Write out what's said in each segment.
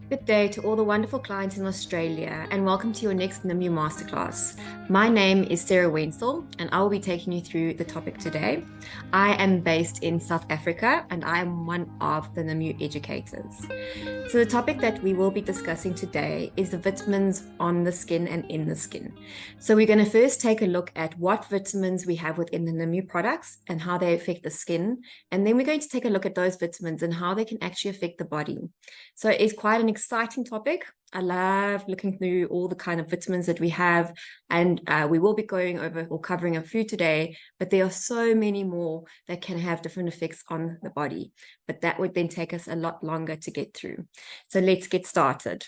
Good day to all the wonderful clients in Australia, and welcome to your next Nimue Masterclass. My name is Sarah Wentzel, and I will be taking you through the topic today. I am based in South Africa, and I am one of the Nimue educators. So the topic that we will be discussing today is the vitamins on the skin and in the skin. So we're going to first take a look at what vitamins we have within the Nimue products and how they affect the skin. And then we're going to take a look at those vitamins and how they can actually affect the body. So it's quite an exciting topic. I love looking through all the kind of vitamins that we have, and we will be going over or covering a few today, but there are so many more that can have different effects on the body, but that would then take us a lot longer to get through. So let's get started.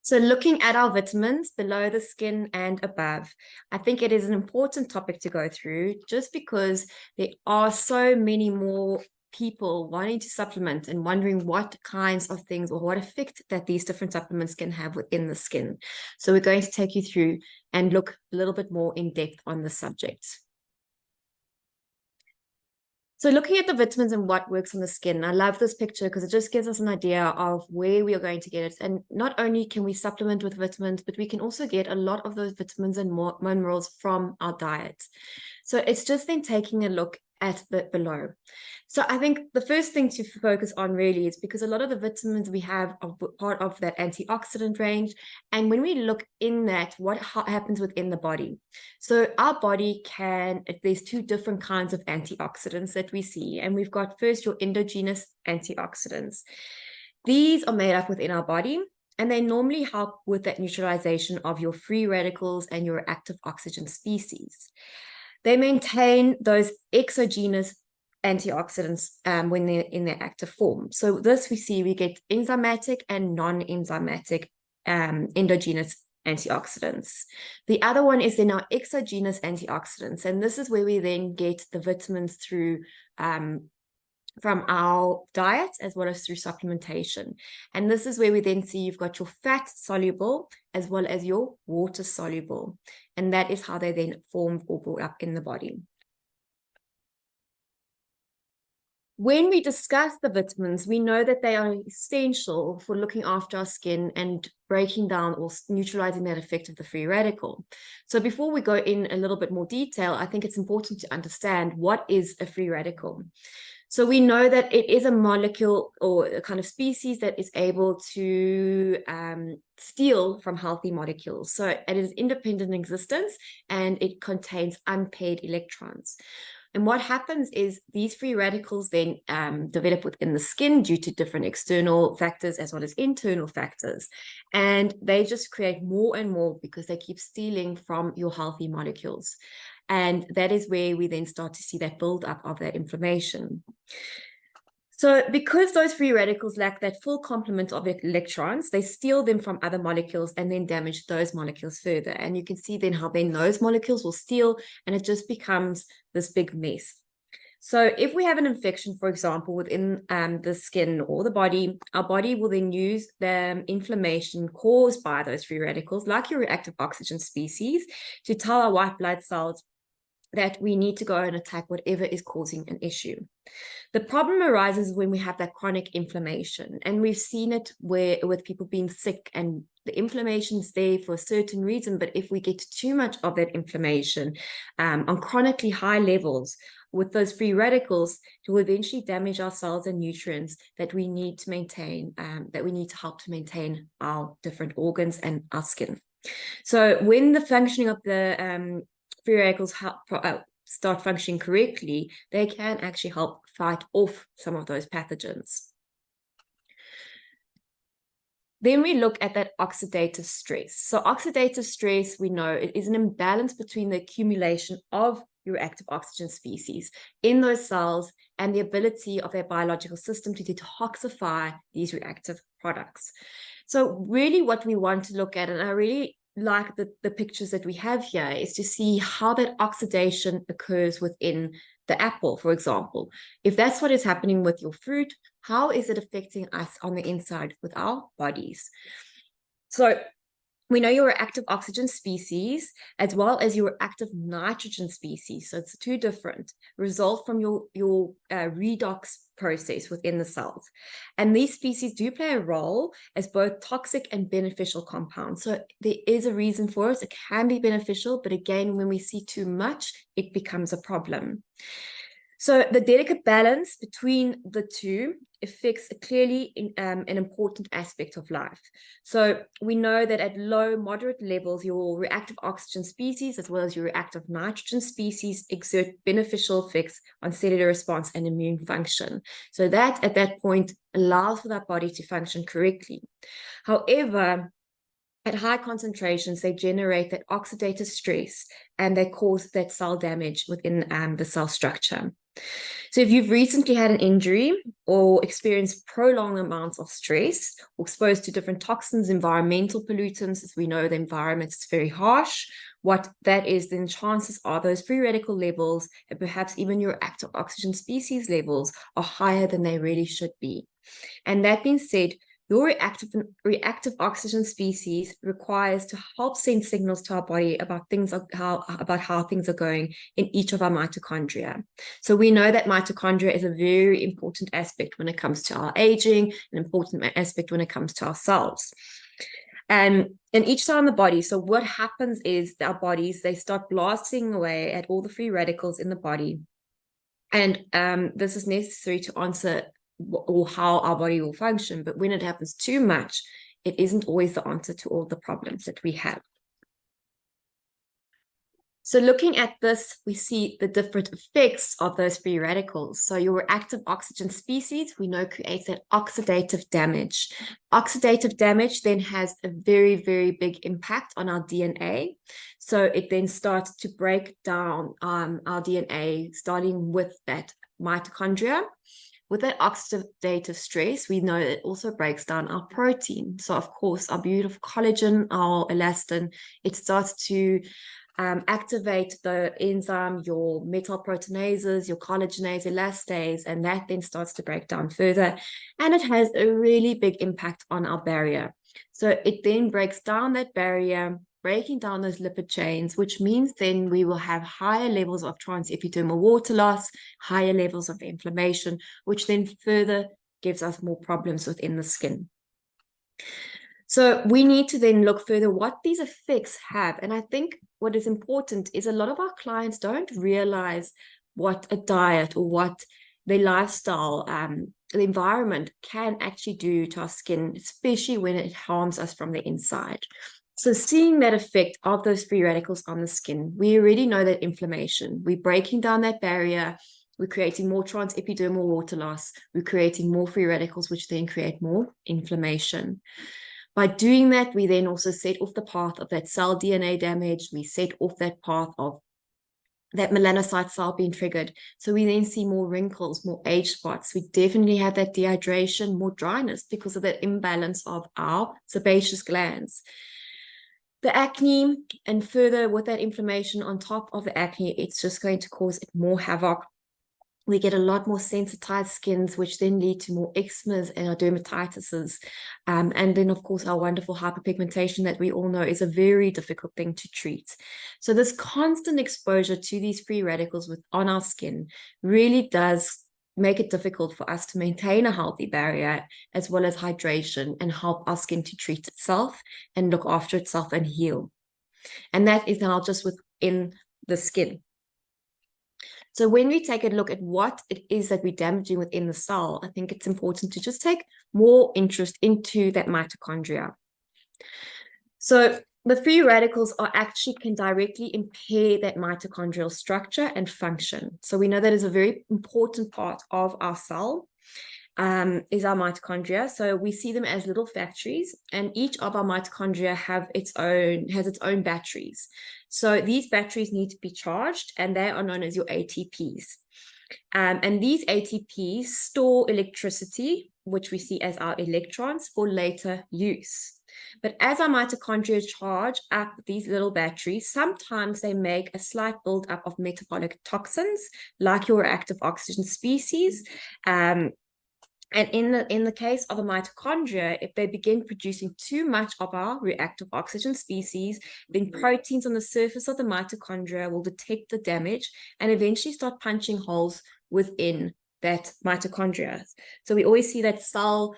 So looking at our vitamins below the skin and above, I think it is an important topic to go through just because there are so many more people wanting to supplement and wondering what kinds of things or what effect that these different supplements can have within the skin. So we're going to take you through and look a little bit more in depth on the subject. So looking at the vitamins and what works on the skin, I love this picture because it just gives us an idea of where we are going to get it. And not only can we supplement with vitamins, but we can also get a lot of those vitamins and minerals from our diet. So it's just then taking a look at the below. So I think the first thing to focus on really is because a lot of the vitamins we have are part of that antioxidant range. And when we look in that, what happens within the body? So our body there's two different kinds of antioxidants that we see. And we've got first your endogenous antioxidants. These are made up within our body, and they normally help with that neutralization of your free radicals and your active oxygen species. They maintain those exogenous antioxidants when they're in their active form. So this we get enzymatic and non-enzymatic endogenous antioxidants. The other one is in our exogenous antioxidants, and this is where we then get the vitamins through from our diet as well as through supplementation. And this is where we then see you've got your fat soluble as well as your water soluble. And that is how they then form or brought up in the body. When we discuss the vitamins, we know that they are essential for looking after our skin and breaking down or neutralizing that effect of the free radical. So before we go in a little bit more detail, I think it's important to understand what is a free radical. So we know that it is a molecule or a kind of species that is able to steal from healthy molecules. So it is independent in existence and it contains unpaired electrons. And what happens is these free radicals then develop within the skin due to different external factors as well as internal factors. And they just create more and more because they keep stealing from your healthy molecules. And that is where we then start to see that buildup of that inflammation. So because those free radicals lack that full complement of electrons, they steal them from other molecules and then damage those molecules further. And you can see then how then those molecules will steal, and it just becomes this big mess. So if we have an infection, for example, within the skin or the body, our body will then use the inflammation caused by those free radicals, like your reactive oxygen species, to tell our white blood cells that we need to go and attack whatever is causing an issue. The problem arises when we have that chronic inflammation, and we've seen it with people being sick, and the inflammation is there for a certain reason, but if we get too much of that inflammation on chronically high levels with those free radicals, it will eventually damage our cells and nutrients that we need to maintain, that we need to help to maintain our different organs and our skin. So when the functioning of the free radicals start functioning correctly, they can actually help fight off some of those pathogens. Then we look at that oxidative stress. So oxidative stress, we know it is an imbalance between the accumulation of your active oxygen species in those cells and the ability of their biological system to detoxify these reactive products. So really what we want to look at, and I really like the pictures that we have here, is to see how that oxidation occurs within the apple, for example. If that's what is happening with your fruit, how is it affecting us on the inside with our bodies? So we know your active oxygen species as well as your active nitrogen species, so it's two different, result from your redox process within the cells. And these species do play a role as both toxic and beneficial compounds. So there is a reason for it. It can be beneficial, but again, when we see too much, it becomes a problem. So the delicate balance between the two affects clearly an important aspect of life. So we know that at low, moderate levels, your reactive oxygen species as well as your reactive nitrogen species exert beneficial effects on cellular response and immune function. So that at that point allows for that body to function correctly. However, at high concentrations, they generate that oxidative stress and they cause that cell damage within the cell structure. So if you've recently had an injury or experienced prolonged amounts of stress or exposed to different toxins, environmental pollutants, as we know the environment is very harsh, what that is, then chances are those free radical levels and perhaps even your active oxygen species levels are higher than they really should be. And that being said, your reactive oxygen species requires to help send signals to our body about how things are going in each of our mitochondria. So we know that mitochondria is a very important aspect when it comes to our aging, an important aspect when it comes to our cells. And in each cell in the body, so what happens is our bodies, they start blasting away at all the free radicals in the body. And this is necessary to answer or how our body will function. But when it happens too much, it isn't always the answer to all the problems that we have. So looking at this, we see the different effects of those free radicals. So your reactive oxygen species, we know, creates that oxidative damage. Oxidative damage then has a very, very big impact on our DNA. So it then starts to break down our DNA, starting with that mitochondria. With that oxidative stress, we know it also breaks down our protein. So, of course, our beautiful collagen, our elastin, it starts to activate the enzyme, your metal proteinases, your collagenase, elastase, and that then starts to break down further. And it has a really big impact on our barrier. So it then breaks down that barrier, breaking down those lipid chains, which means then we will have higher levels of transepidermal water loss, higher levels of inflammation, which then further gives us more problems within the skin. So we need to then look further what these effects have. And I think what is important is a lot of our clients don't realize what a diet or what their lifestyle, the environment can actually do to our skin, especially when it harms us from the inside. So seeing that effect of those free radicals on the skin, we already know that inflammation, we're breaking down that barrier, we're creating more transepidermal water loss, we're creating more free radicals, which then create more inflammation. By doing that, we then also set off the path of that cell DNA damage. We set off that path of that melanocyte cell being triggered. So we then see more wrinkles, more age spots. We definitely have that dehydration, more dryness because of that imbalance of our sebaceous glands. The acne, and further with that inflammation on top of the acne, it's just going to cause more havoc. We get a lot more sensitized skins, which then lead to more eczemas and our dermatitises. And then, of course, our wonderful hyperpigmentation that we all know is a very difficult thing to treat. So this constant exposure to these free radicals on our skin really does make it difficult for us to maintain a healthy barrier as well as hydration and help our skin to treat itself and look after itself and heal. And that is now just within the skin. So when we take a look at what it is that we're damaging within the cell, I think it's important to just take more interest into that mitochondria. So the free radicals can directly impair that mitochondrial structure and function. So we know that is a very important part of our cell, is our mitochondria. So we see them as little factories, and each of our mitochondria has its own batteries. So these batteries need to be charged, and they are known as your ATPs. And these ATPs store electricity, which we see as our electrons, for later use. But as our mitochondria charge up these little batteries, sometimes they make a slight buildup of metabolic toxins, like your reactive oxygen species, And in the case of a mitochondria, if they begin producing too much of our reactive oxygen species, then proteins on the surface of the mitochondria will detect the damage and eventually start punching holes within that mitochondria. So we always see that cell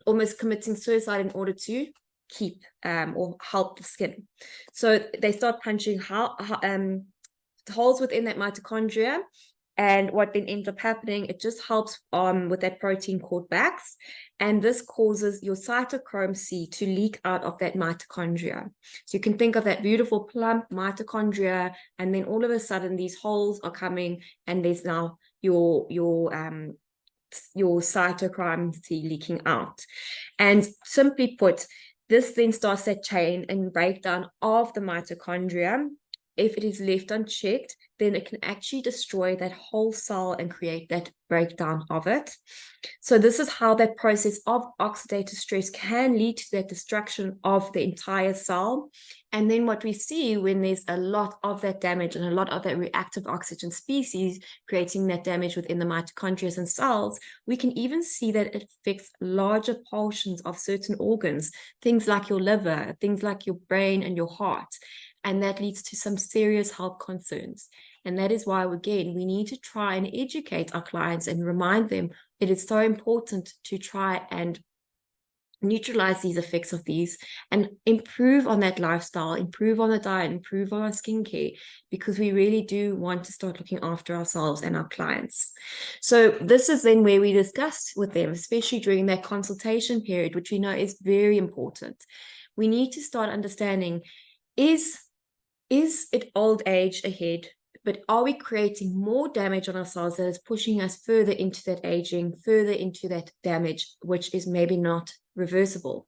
almost committing suicide in order to keep or help the skin. So they start punching holes within that mitochondria. And what then ends up happening, it just helps with that protein called BAX. And this causes your cytochrome C to leak out of that mitochondria. So you can think of that beautiful plump mitochondria, and then all of a sudden these holes are coming, and there's now your cytochrome C leaking out. And simply put, this then starts that chain and breakdown of the mitochondria. If it is left unchecked, then it can actually destroy that whole cell and create that breakdown of it. So this is how that process of oxidative stress can lead to that destruction of the entire cell. And then what we see when there's a lot of that damage and a lot of that reactive oxygen species creating that damage within the mitochondria and cells, we can even see that it affects larger portions of certain organs, things like your liver, things like your brain and your heart. And that leads to some serious health concerns. And that is why, again, we need to try and educate our clients and remind them it is so important to try and neutralize these effects of these and improve on that lifestyle, improve on the diet, improve on our skincare, because we really do want to start looking after ourselves and our clients. So this is then where we discuss with them, especially during that consultation period, which we know is very important. We need to start understanding, is it old age ahead, but are we creating more damage on ourselves that is pushing us further into that aging, further into that damage, which is maybe not reversible?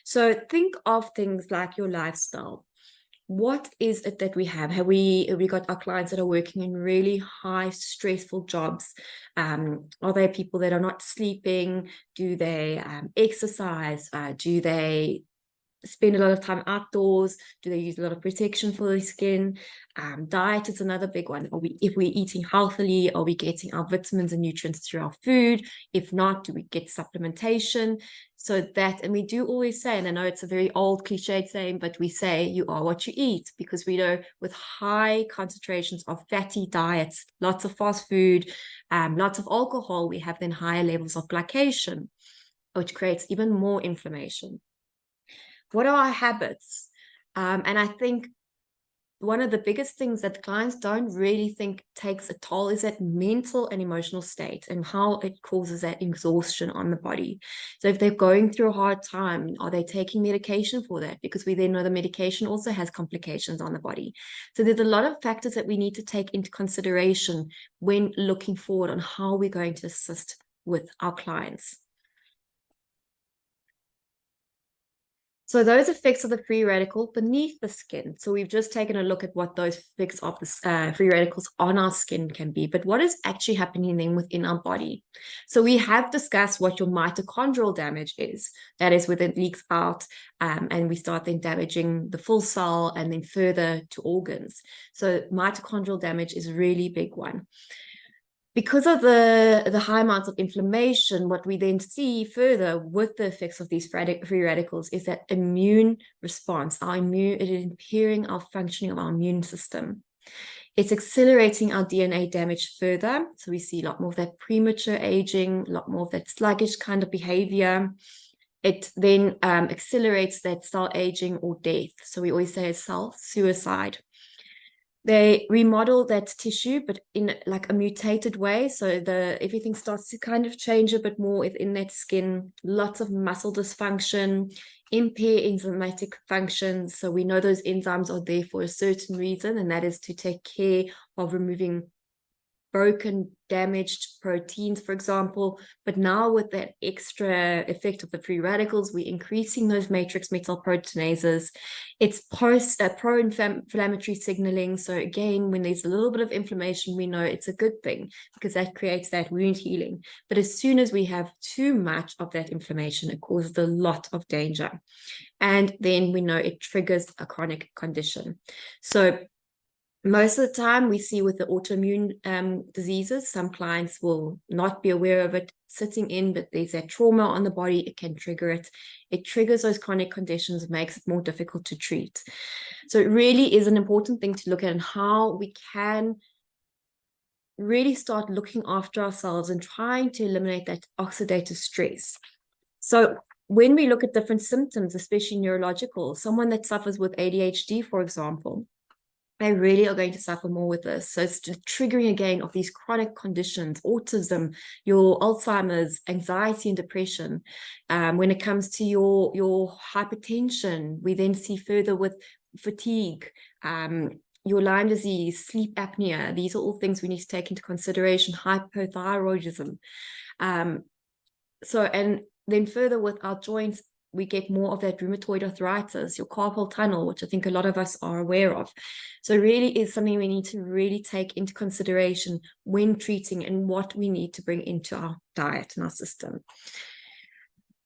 So think of things like your lifestyle. What is it that we have? Have we got our clients that are working in really high, stressful jobs? Are they people that are not sleeping? Do they exercise? Do they spend a lot of time outdoors? Do they use a lot of protection for their skin? Diet is another big one. If we're eating healthily, are we getting our vitamins and nutrients through our food? If not, do we get supplementation? So that, and we do always say, and I know it's a very old cliched saying, but we say you are what you eat, because we know with high concentrations of fatty diets, lots of fast food, lots of alcohol, we have then higher levels of glycation, which creates even more inflammation. What are our habits? And I think one of the biggest things that clients don't really think takes a toll is that mental and emotional state and how it causes that exhaustion on the body. So if they're going through a hard time, are they taking medication for that? Because we then know the medication also has complications on the body. So there's a lot of factors that we need to take into consideration when looking forward on how we're going to assist with our clients. So those effects of the free radical beneath the skin. So we've just taken a look at what those effects of the free radicals on our skin can be, but what is actually happening then within our body? So we have discussed what your mitochondrial damage is. That is when it leaks out and we start then damaging the full cell and then further to organs. So mitochondrial damage is a really big one. Because of the high amounts of inflammation, what we then see further with the effects of these free radicals is that immune response. It is impairing our functioning of our immune system. It's accelerating our DNA damage further. So we see a lot more of that premature aging, a lot more of that sluggish kind of behavior. It then accelerates that cell aging or death. So we always say cell suicide. They remodel that tissue, but in like a mutated way. So everything starts to kind of change a bit more within that skin. Lots of muscle dysfunction, impair enzymatic functions. So we know those enzymes are there for a certain reason, and that is to take care of removing broken, damaged proteins, for example. But now with that extra effect of the free radicals, we're increasing those matrix metal proteinases. It's pro-inflammatory signaling. So again, when there's a little bit of inflammation, we know it's a good thing because that creates that wound healing. But as soon as we have too much of that inflammation, it causes a lot of danger. And then we know it triggers a chronic condition. So Most of the time we see with the autoimmune diseases, some clients will not be aware of it sitting in, but there's that trauma on the body, it can trigger it. It triggers those chronic conditions, makes it more difficult to treat. So it really is an important thing to look at, and how we can really start looking after ourselves and trying to eliminate that oxidative stress. So when we look at different symptoms, especially neurological, someone that suffers with ADHD, for example, they really are going to suffer more with this. So it's just triggering again of these chronic conditions, autism, your Alzheimer's, anxiety and depression. When it comes to your hypertension, we then see further with fatigue, your Lyme disease, sleep apnea. These are all things we need to take into consideration, hypothyroidism. And then further with our joints, we get more of that rheumatoid arthritis, your carpal tunnel, which I think a lot of us are aware of. So it really is something we need to really take into consideration when treating, and what we need to bring into our diet and our system.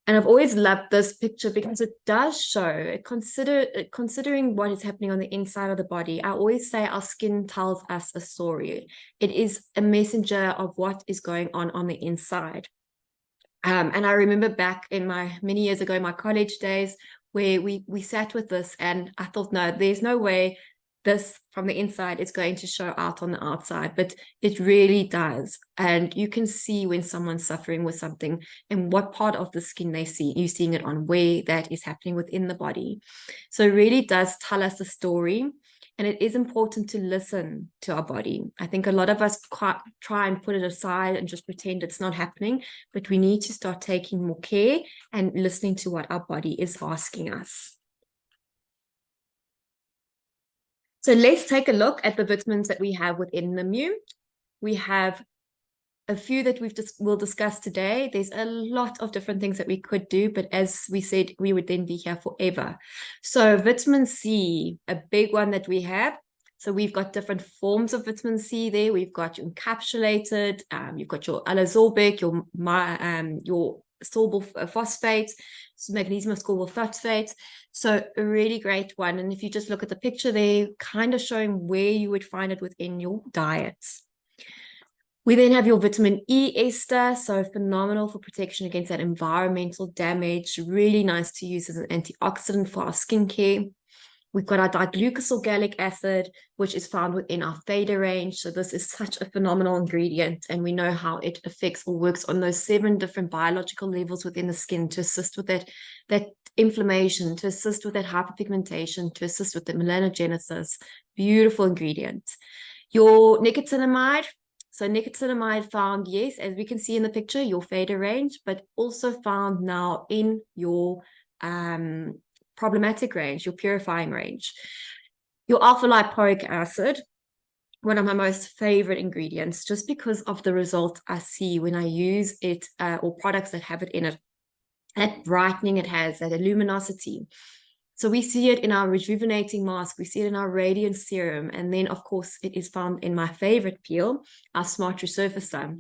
And I've always loved this picture because it does show, considering what is happening on the inside of the body. I always say our skin tells us a story. It is a messenger of what is going on the inside. And I remember back in many years ago, my college days, where we sat with this, and I thought, no, there's no way this from the inside is going to show out on the outside, but it really does. And you can see when someone's suffering with something and what part of the skin they see. You're seeing it on where that is happening within the body. So it really does tell us a story. And it is important to listen to our body. I think a lot of us try and put it aside and just pretend it's not happening, but we need to start taking more care and listening to what our body is asking us. So let's take a look at the vitamins that we have within Nimue. We have a few that we'll discuss today. There's a lot of different things that we could do, but as we said, we would then be here forever. So vitamin C, a big one that we have. So we've got different forms of vitamin C there. We've got your encapsulated, you've got your allosorbic, your soluble phosphate, magnesium ascorbyl phosphate. So a really great one. And if you just look at the picture there, kind of showing where you would find it within your diet. We then have your vitamin E ester, so phenomenal for protection against that environmental damage. Really nice to use as an antioxidant for our skincare. We've got our diglucosyl gallic acid, which is found within our Theta range. So this is such a phenomenal ingredient, and we know how it affects or works on those 7 different biological levels within the skin to assist with that inflammation, to assist with that hyperpigmentation, to assist with the melanogenesis. Beautiful ingredient. Your nicotinamide. So nicotinamide found, yes, as we can see in the picture, your Theta range, but also found now in your problematic range, your purifying range. Your alpha lipoic acid, one of my most favorite ingredients, just because of the results I see when I use it, or products that have it in it. That brightening it has, that luminosity. So we see it in our rejuvenating mask, we see it in our radiant serum, and then of course it is found in my favorite peel, our smart resurfacer.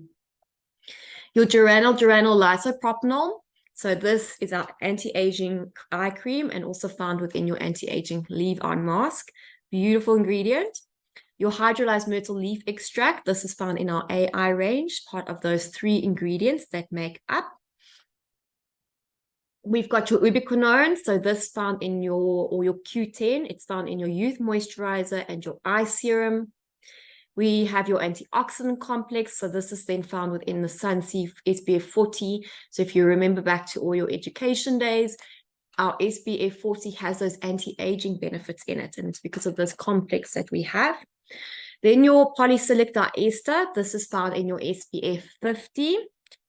Your Geranylgeraniol lysopropanol. So this is our anti-aging eye cream, and also found within your anti-aging leave-on mask. Beautiful ingredient. Your hydrolyzed myrtle leaf extract. This is found in our AI range, part of those 3 ingredients that make up. We've got your Ubiquinone, so this found in your Q10. It's found in your youth moisturizer and your eye serum. We have your antioxidant complex, so this is then found within the Sunseed SPF 40. So if you remember back to all your education days, our SPF 40 has those anti-aging benefits in it, and it's because of this complex that we have. Then your polycyclic diester, this is found in your SPF 50.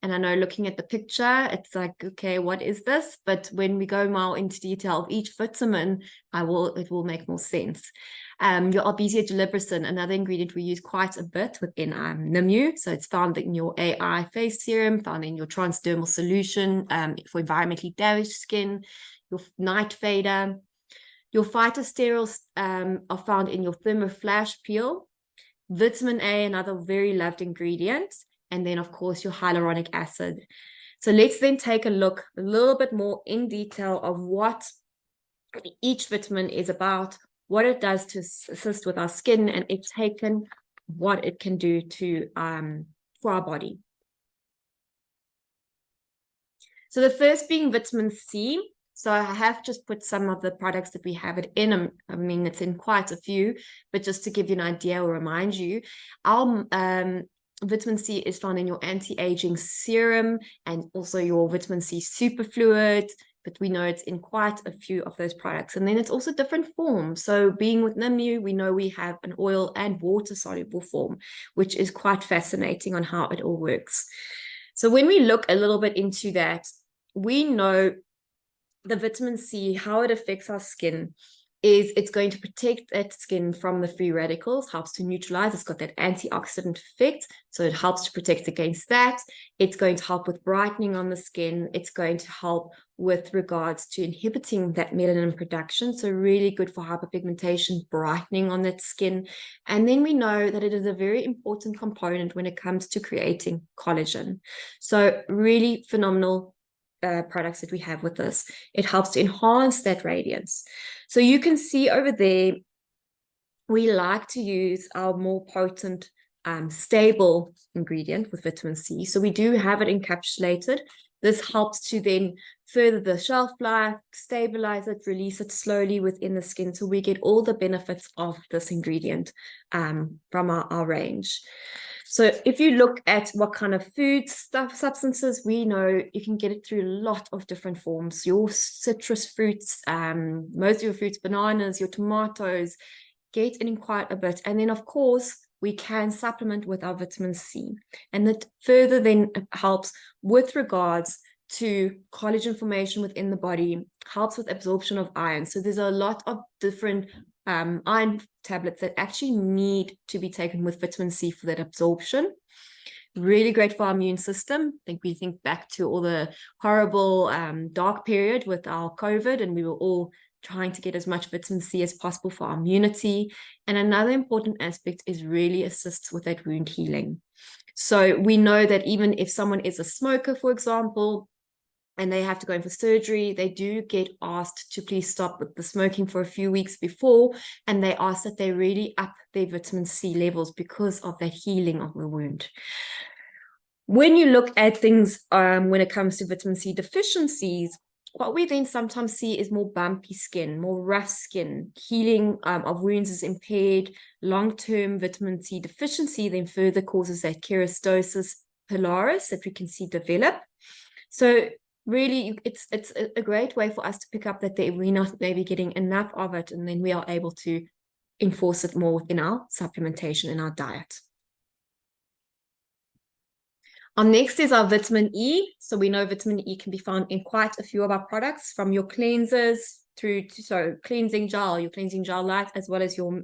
And I know looking at the picture, it's like, okay, what is this? But when we go more into detail of each vitamin, it will make more sense. Your Albizia Julibrissin, another ingredient we use quite a bit within Nimue. So it's found in your AI face serum, found in your transdermal solution for environmentally damaged skin, your night fader. Your phytosterols are found in your thermoflash peel. Vitamin A, another very loved ingredient. And then, of course, your hyaluronic acid. So let's then take a look a little bit more in detail of what each vitamin is about, what it does to assist with our skin, and it's taken what it can do to for our body. So the first being vitamin C. So I have just put some of the products that we have it in. I mean, it's in quite a few, but just to give you an idea or remind you, our vitamin C is found in your anti-aging serum and also your vitamin C superfluid, but we know it's in quite a few of those products. And then it's also different forms. So being with Nimue, we know we have an oil and water soluble form, which is quite fascinating on how it all works. So when we look a little bit into that, we know the vitamin C, how it affects our skin is it's going to protect that skin from the free radicals, helps to neutralize. It's got that antioxidant effect, so it helps to protect against that. It's going to help with brightening on the skin. It's going to help with regards to inhibiting that melanin production, so really good for hyperpigmentation, brightening on that skin. And then we know that it is a very important component when it comes to creating collagen. So really phenomenal products that we have with this. It helps to enhance that radiance. So you can see over there, we like to use our more potent, stable ingredient with vitamin C. So we do have it encapsulated. This helps to then further the shelf life, stabilize it, release it slowly within the skin. So we get all the benefits of this ingredient from our range. So if you look at what kind of food substances, we know you can get it through a lot of different forms. Your citrus fruits, most of your fruits, bananas, your tomatoes, get it in quite a bit. And then, of course, we can supplement with our vitamin C. And that further then helps with regards to collagen formation within the body, helps with absorption of iron. So there's a lot of different iron tablets that actually need to be taken with vitamin C for that absorption. Really great for our immune system. I think we think back to all the horrible dark period with our COVID, and we were all trying to get as much vitamin C as possible for our immunity. And another important aspect is really assists with that wound healing. So we know that even if someone is a smoker, for example, and they have to go in for surgery, they do get asked to please stop with the smoking for a few weeks before, and they ask that they really up their vitamin C levels because of that healing of the wound. When you look at things when it comes to vitamin C deficiencies, what we then sometimes see is more bumpy skin, more rough skin. Healing of wounds is impaired. Long-term vitamin C deficiency then further causes that keratosis pilaris that we can see develop. So really, it's a great way for us to pick up that we're not maybe getting enough of it, and then we are able to enforce it more within our supplementation in our diet. Next is our vitamin E. So we know vitamin E can be found in quite a few of our products, from your cleansers through to cleansing gel, your cleansing gel light, as well as your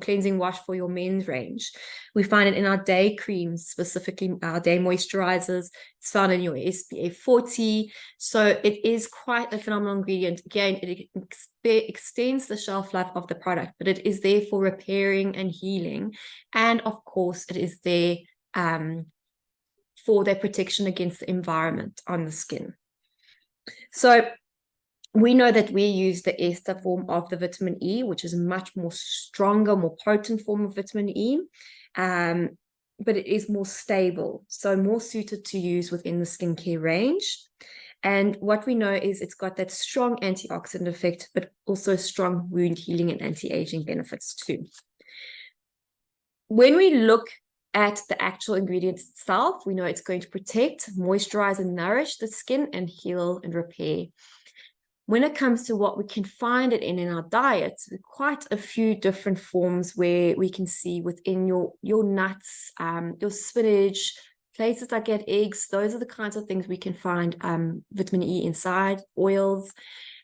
cleansing wash for your men's range. We find it in our day creams, specifically our day moisturizers. It's found in your SPF 40. So it is quite a phenomenal ingredient. Again, it extends the shelf life of the product, but it is there for repairing and healing. And of course, it is there for their protection against the environment on the skin. So we know that we use the ester form of the vitamin E, which is a much more stronger, more potent form of vitamin E, but it is more stable, so more suited to use within the skincare range. And what we know is it's got that strong antioxidant effect, but also strong wound healing and anti-aging benefits too. When we look at the actual ingredient itself, we know it's going to protect, moisturize, and nourish the skin and heal and repair. When it comes to what we can find it in our diets, quite a few different forms where we can see within your nuts, your spinach, places that get eggs. Those are the kinds of things we can find vitamin E inside, oils.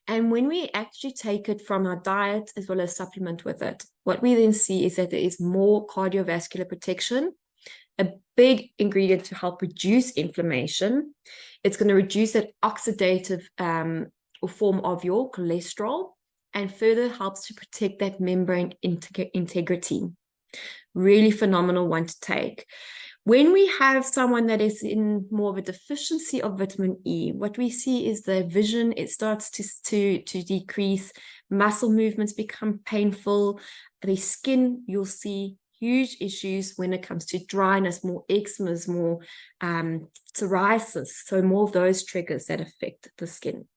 And when we actually take it from our diet as well as supplement with it, what we then see is that there is more cardiovascular protection, a big ingredient to help reduce inflammation. It's going to reduce that oxidative or form of your cholesterol, and further helps to protect that membrane integrity. Really phenomenal one to take. When we have someone that is in more of a deficiency of vitamin E, what we see is their vision, it starts to decrease, muscle movements become painful, the skin, you'll see huge issues when it comes to dryness, more eczemas, more psoriasis, so more of those triggers that affect the skin.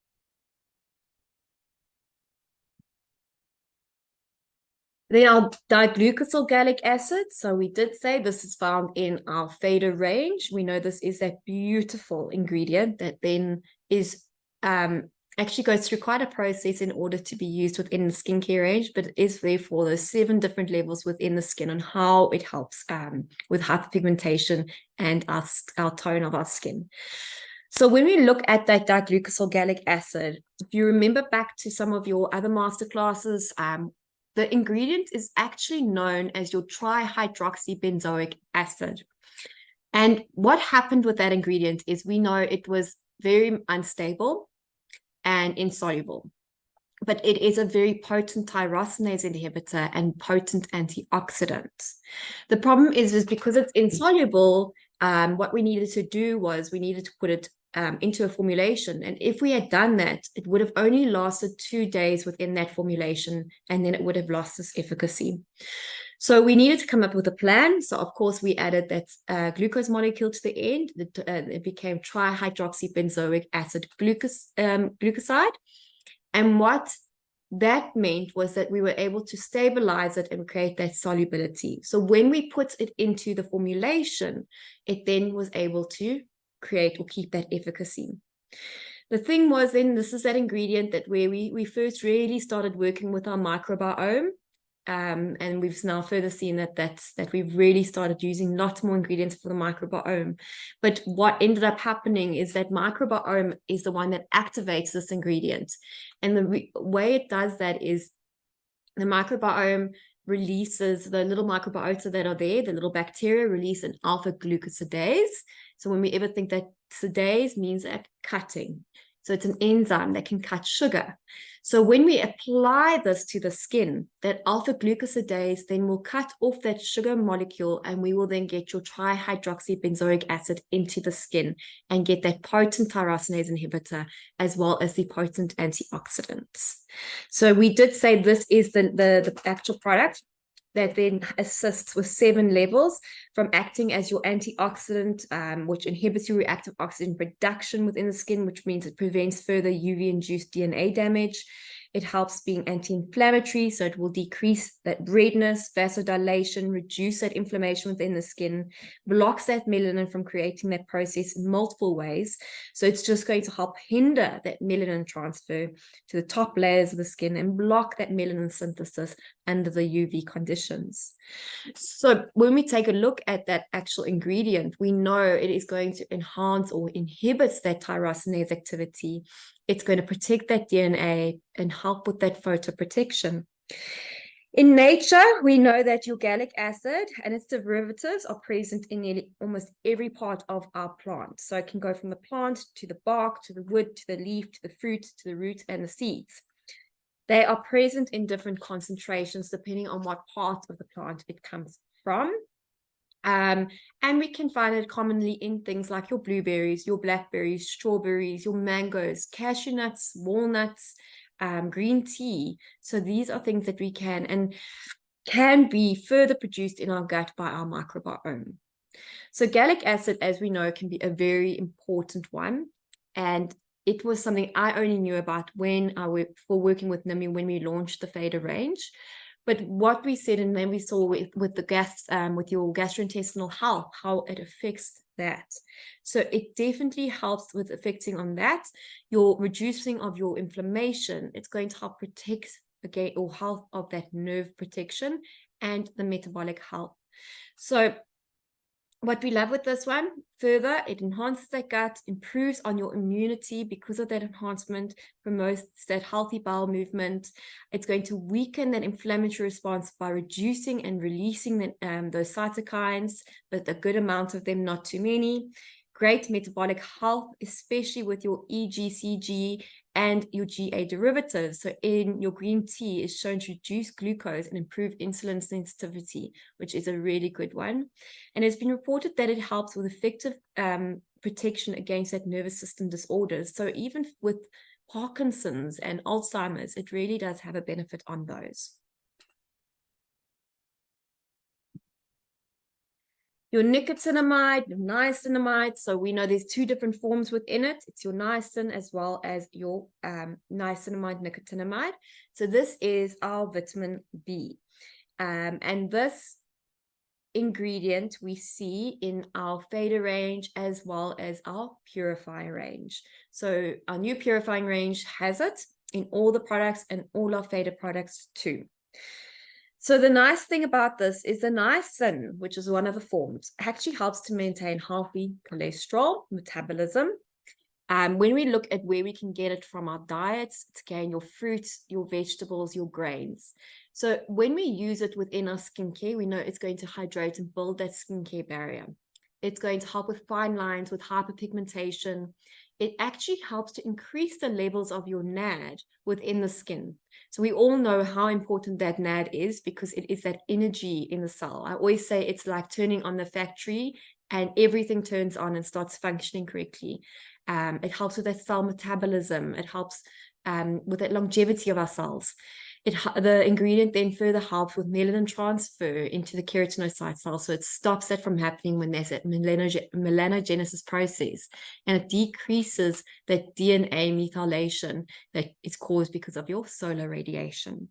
Then our diglucosyl gallic acid. So we did say this is found in our Fader range. We know this is that beautiful ingredient that then is actually goes through quite a process in order to be used within the skincare range, but it is therefore those 7 different levels within the skin and how it helps with hyperpigmentation and our tone of our skin. So when we look at that diglucosyl gallic acid, if you remember back to some of your other masterclasses, the ingredient is actually known as your trihydroxybenzoic acid. And what happened with that ingredient is we know it was very unstable and insoluble, but it is a very potent tyrosinase inhibitor and potent antioxidant. The problem is because it's insoluble, what we needed to do was we needed to put it into a formulation. And if we had done that, it would have only lasted 2 days within that formulation, and then it would have lost its efficacy. So we needed to come up with a plan. So of course we added that glucose molecule to the end. It became trihydroxybenzoic acid glucoside. And what that meant was that we were able to stabilize it and create that solubility. So when we put it into the formulation, it then was able to create or keep that efficacy. The thing was then, this is that ingredient that where we first really started working with our microbiome, and we've now further seen that we've really started using lots more ingredients for the microbiome. But what ended up happening is that microbiome is the one that activates this ingredient. And the way it does that is the microbiome releases the little microbiota that are there, the little bacteria release an alpha glucosidase. So when we ever think that sidase means that cutting. So it's an enzyme that can cut sugar. So when we apply this to the skin, that alpha glucosidase then will cut off that sugar molecule, and we will then get your trihydroxybenzoic acid into the skin and get that potent tyrosinase inhibitor as well as the potent antioxidants. So we did say this is the actual product that then assists with 7 levels, from acting as your antioxidant, which inhibits your reactive oxygen production within the skin, which means it prevents further UV-induced DNA damage. It helps being anti-inflammatory, so it will decrease that redness, vasodilation, reduce that inflammation within the skin, blocks that melanin from creating that process in multiple ways. So it's just going to help hinder that melanin transfer to the top layers of the skin and block that melanin synthesis under the UV conditions. So when we take a look at that actual ingredient, we know it is going to enhance or inhibits that tyrosinase activity. It's going to protect that DNA and help with that photoprotection. In nature, we know that your gallic acid and its derivatives are present in nearly almost every part of our plant. So it can go from the plant to the bark, to the wood, to the leaf, to the fruit, to the root, and the seeds. They are present in different concentrations depending on what part of the plant it comes from. And we can find it commonly in things like your blueberries, your blackberries, strawberries, your mangoes, cashew nuts, walnuts, green tea. So these are things that we can be further produced in our gut by our microbiome. So gallic acid, as we know, can be a very important one. And it was something I only knew about when for working with Nimue when we launched the Fader range. But what we said, and then we saw with your gastrointestinal health, how it affects that. So it definitely helps with affecting on that, your reducing of your inflammation. It's going to help protect again or health of that nerve protection and the metabolic health. So what we love with this one, further, it enhances that gut, improves on your immunity because of that enhancement, promotes that healthy bowel movement. It's going to weaken that inflammatory response by reducing and releasing those cytokines, but a good amount of them, not too many. great metabolic health, especially with your EGCG and your GA derivatives. So in your green tea is shown to reduce glucose and improve insulin sensitivity, which is a really good one. And it's been reported that it helps with effective protection against that nervous system disorders. So even with Parkinson's and Alzheimer's, it really does have a benefit on those. Your nicotinamide, your niacinamide. So we know there's two different forms within it. It's your niacin as well as your niacinamide, nicotinamide. So this is our vitamin B. And this ingredient we see in our Fader range as well as our purifying range. So our new purifying range has it in all the products and all our Fader products too. So the nice thing about this is the niacin, which is one of the forms, actually helps to maintain healthy cholesterol metabolism. When we look at where we can get it from our diets, it's again your fruits, your vegetables, your grains. So when we use it within our skincare, we know it's going to hydrate and build that skincare barrier. It's going to help with fine lines, with hyperpigmentation. It actually helps to increase the levels of your NAD within the skin. So we all know how important that NAD is because it is that energy in the cell. I always say it's like turning on the factory and everything turns on and starts functioning correctly. It helps with that cell metabolism. It helps with that longevity of our cells. The ingredient then further helps with melanin transfer into the keratinocyte cell. So it stops that from happening when there's that melanogenesis process. And it decreases that DNA methylation that is caused because of your solar radiation.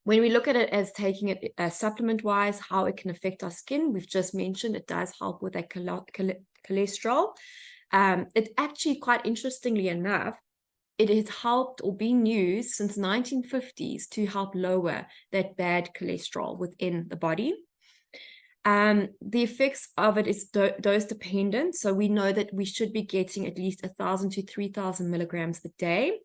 When we look at it as taking it supplement-wise, how it can affect our skin, we've just mentioned it does help with that cholesterol. It actually, quite interestingly enough, it has helped or been used since 1950s to help lower that bad cholesterol within the body. The effects of it is dose dependent. So we know that we should be getting at least 1,000 to 3,000 milligrams a day.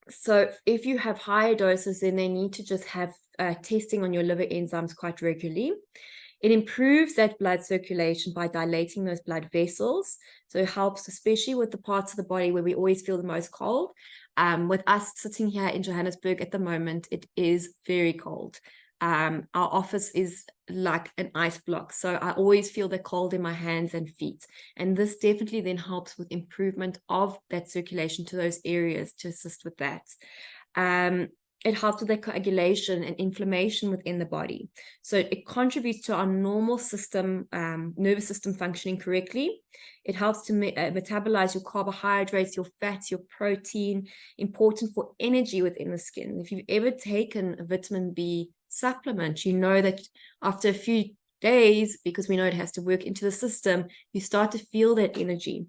So if you have higher doses, then they need to just have testing on your liver enzymes quite regularly. It improves that blood circulation by dilating those blood vessels. So it helps, especially with the parts of the body where we always feel the most cold. With us sitting here in Johannesburg at the moment, it is very cold. Our office is like an ice block. So I always feel the cold in my hands and feet. And this definitely then helps with improvement of that circulation to those areas to assist with that. It helps with the coagulation and inflammation within the body. So it contributes to our normal system, nervous system functioning correctly. It helps to metabolize your carbohydrates, your fats, your protein, important for energy within the skin. If you've ever taken a vitamin B supplement, you know that after a few days, because we know it has to work into the system, you start to feel that energy.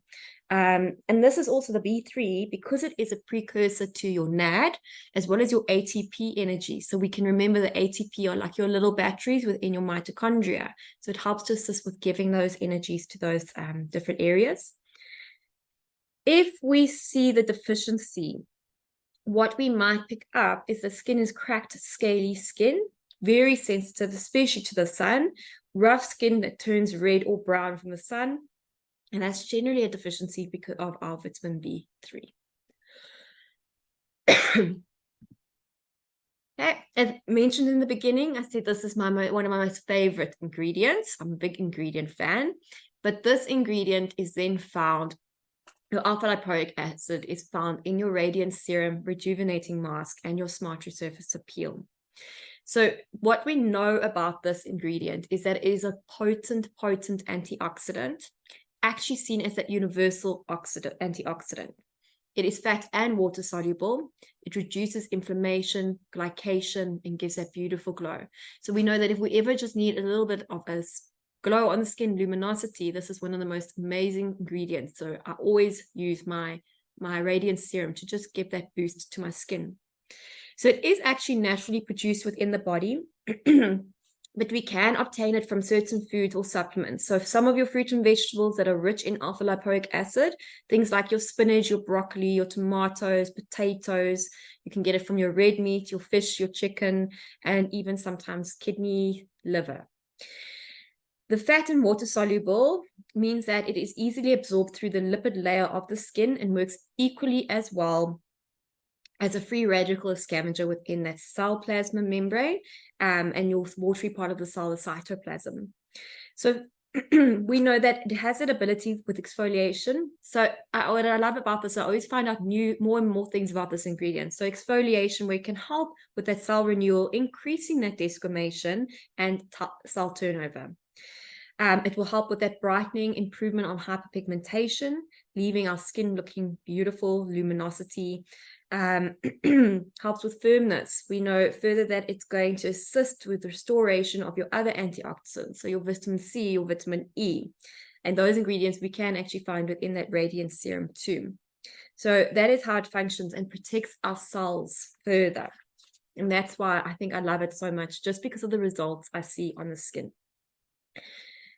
And this is also the B3 because it is a precursor to your NAD as well as your ATP energy. So we can remember the ATP are like your little batteries within your mitochondria. So it helps to assist with giving those energies to those different areas. If we see the deficiency, what we might pick up is the skin is cracked, scaly skin, very sensitive, especially to the sun, rough skin that turns red or brown from the sun. And that's generally a deficiency because of our vitamin B3. Okay, as mentioned in the beginning, I said this is one of my most favorite ingredients. I'm a big ingredient fan, but this ingredient is then found, your alpha lipoic acid is found in your Radiant Serum Rejuvenating Mask and your Smart Resurface Peel. So what we know about this ingredient is that it is a potent antioxidant, actually seen as that universal antioxidant. It is fat and water soluble. It reduces inflammation, glycation, and gives that beautiful glow. So we know that if we ever just need a little bit of a glow on the skin, luminosity, this is one of the most amazing ingredients. So I always use my Radiant Serum to just give that boost to my skin. So it is actually naturally produced within the body. But we can obtain it from certain foods or supplements. So some of your fruit and vegetables that are rich in alpha lipoic acid, things like your spinach, your broccoli, your tomatoes, potatoes, you can get it from your red meat, your fish, your chicken, and even sometimes kidney, liver. The fat and water soluble means that it is easily absorbed through the lipid layer of the skin and works equally as well as a free radical scavenger within that cell plasma membrane, and your watery part of the cell, the cytoplasm. So we know that it has that ability with exfoliation. So what I love about this, I always find out more and more things about this ingredient. So exfoliation, where it can help with that cell renewal, increasing that desquamation and cell turnover. It will help with that brightening, improvement on hyperpigmentation, leaving our skin looking beautiful, luminosity. Helps with firmness. We know further that it's going to assist with the restoration of your other antioxidants, so your vitamin C, your vitamin E, and those ingredients we can actually find within that radiance serum too. So that is how it functions and protects our cells further, and that's why I think I love it so much, just because of the results I see on the skin.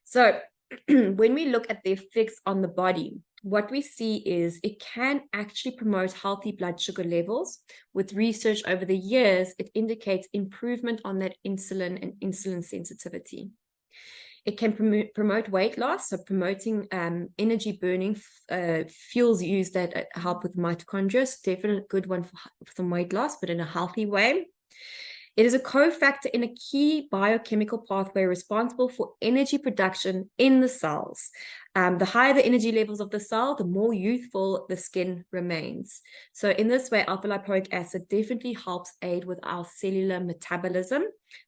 So when we look at the effects on the body, what we see is it can actually promote healthy blood sugar levels. With research over the years, it indicates improvement on that insulin and insulin sensitivity. It can promote weight loss, so promoting energy burning fuels used that help with mitochondria. It's definitely a good one for some weight loss, but in a healthy way. It is a cofactor in a key biochemical pathway responsible for energy production in the cells. The higher the energy levels of the cell, the more youthful the skin remains. So in this way, alpha-lipoic acid definitely helps aid with our cellular metabolism,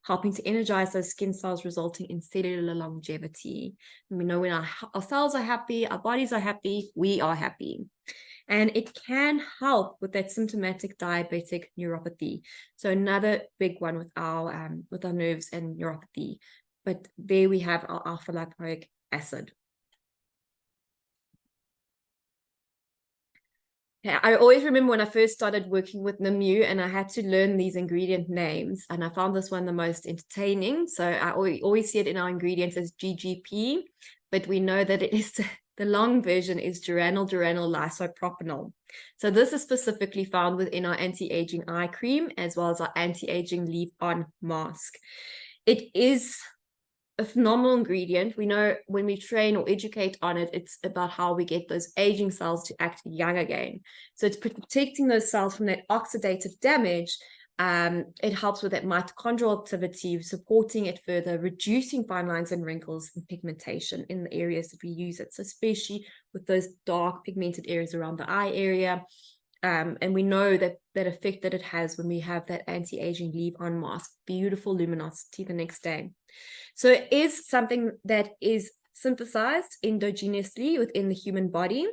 helping to energize those skin cells, resulting in cellular longevity. And we know when our cells are happy, our bodies are happy, we are happy. And it can help with that symptomatic diabetic neuropathy. So another big one with our nerves and neuropathy. But there we have our alpha-lipoic acid. Yeah, I always remember when I first started working with Nimue and I had to learn these ingredient names, and I found this one the most entertaining. So I always see it in our ingredients as GGP, but we know that it is the long version is Geranylgeraniol lisopropanol. So this is specifically found within our anti-aging eye cream as well as our anti-aging leave-on mask. It is a phenomenal ingredient. We know when we train or educate on it, it's about how we get those aging cells to act young again. So it's protecting those cells from that oxidative damage. It helps with that mitochondrial activity, supporting it further, reducing fine lines and wrinkles and pigmentation in the areas that we use it. So especially with those dark pigmented areas around the eye area. And we know that effect that it has when we have that anti-aging leave-on mask, beautiful luminosity the next day. So it is something that is synthesized endogenously within the human body.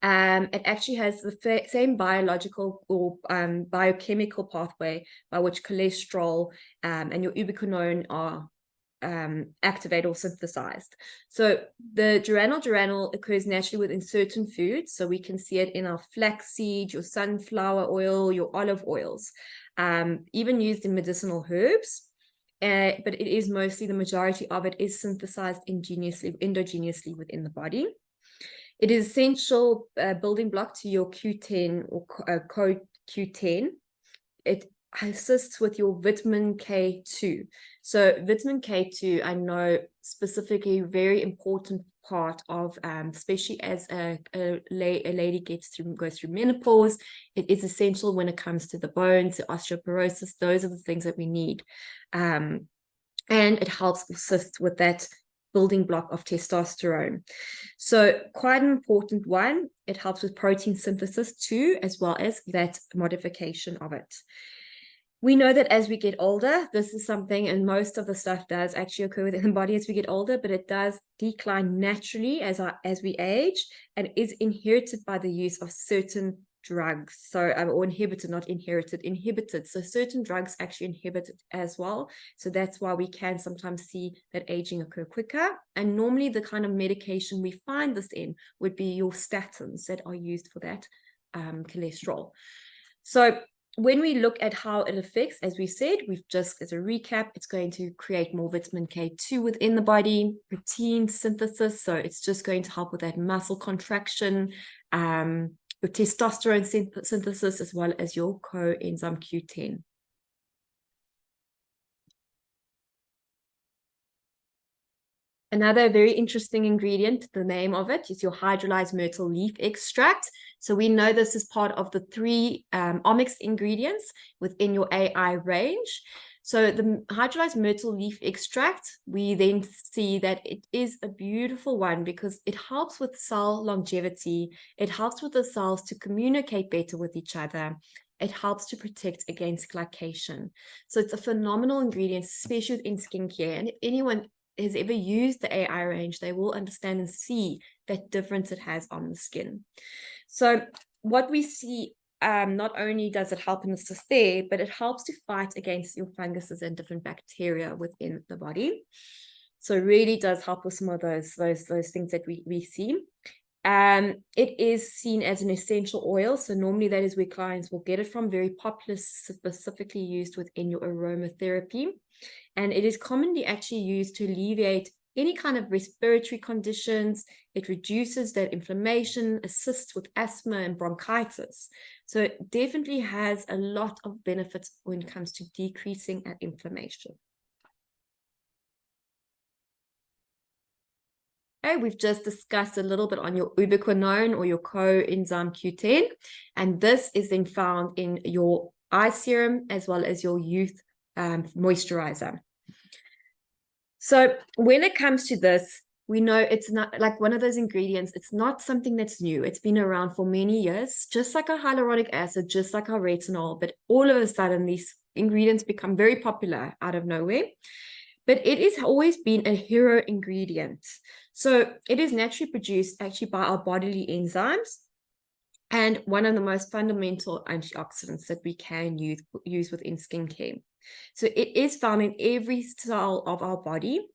It actually has the same biological or biochemical pathway by which cholesterol and your ubiquinone are activated or synthesized. So the geranylgeraniol occurs naturally within certain foods. So we can see it in our flaxseed, your sunflower oil, your olive oils, even used in medicinal herbs. But it is mostly, the majority of it is synthesized endogenously within the body. It is essential building block to your Q10 or CoQ10. It assists with your vitamin K2. So vitamin K2, I know specifically very important part of, especially as a lady goes through menopause. It is essential when it comes to the bones, the osteoporosis. Those are the things that we need. And it helps assist with that building block of testosterone. So quite an important one. It helps with protein synthesis too, as well as that modification of it. We know that as we get older, this is something, and most of the stuff does actually occur within the body as we get older, but it does decline naturally as we age, and is inherited by the use of certain drugs. So, or inhibited, not inherited, inhibited. So certain drugs actually inhibit it as well. So that's why we can sometimes see that aging occur quicker. And normally the kind of medication we find this in would be your statins that are used for that cholesterol. So when we look at how it affects, as we said, we've just, as a recap, it's going to create more vitamin K2 within the body, protein synthesis. So it's just going to help with that muscle contraction, your testosterone synthesis, as well as your coenzyme Q10. Another very interesting ingredient, the name of it is your hydrolyzed myrtle leaf extract. So we know this is part of the 3 omics ingredients within your AI range. So the hydrolyzed myrtle leaf extract, we then see that it is a beautiful one because it helps with cell longevity. It helps with the cells to communicate better with each other. It helps to protect against glycation. So it's a phenomenal ingredient, especially in skincare. And if anyone has ever used the AI range, they will understand and see that difference it has on the skin. So what we see, not only does it help in the there, but it helps to fight against your funguses and different bacteria within the body. So it really does help with some of those things that we see. It is seen as an essential oil. So normally that is where clients will get it from, very popular, specifically used within your aromatherapy. And it is commonly actually used to alleviate any kind of respiratory conditions. It reduces that inflammation, assists with asthma and bronchitis. So it definitely has a lot of benefits when it comes to decreasing inflammation. Okay, we've just discussed a little bit on your ubiquinone or your coenzyme Q10, and this is then found in your eye serum as well as your youth moisturizer. So when it comes to this, we know it's not like one of those ingredients. It's not something that's new. It's been around for many years, just like our hyaluronic acid, just like our retinol. But all of a sudden, these ingredients become very popular out of nowhere. But it has always been a hero ingredient. So it is naturally produced actually by our bodily enzymes, and one of the most fundamental antioxidants that we can use within skincare. So it is found in every cell of our body,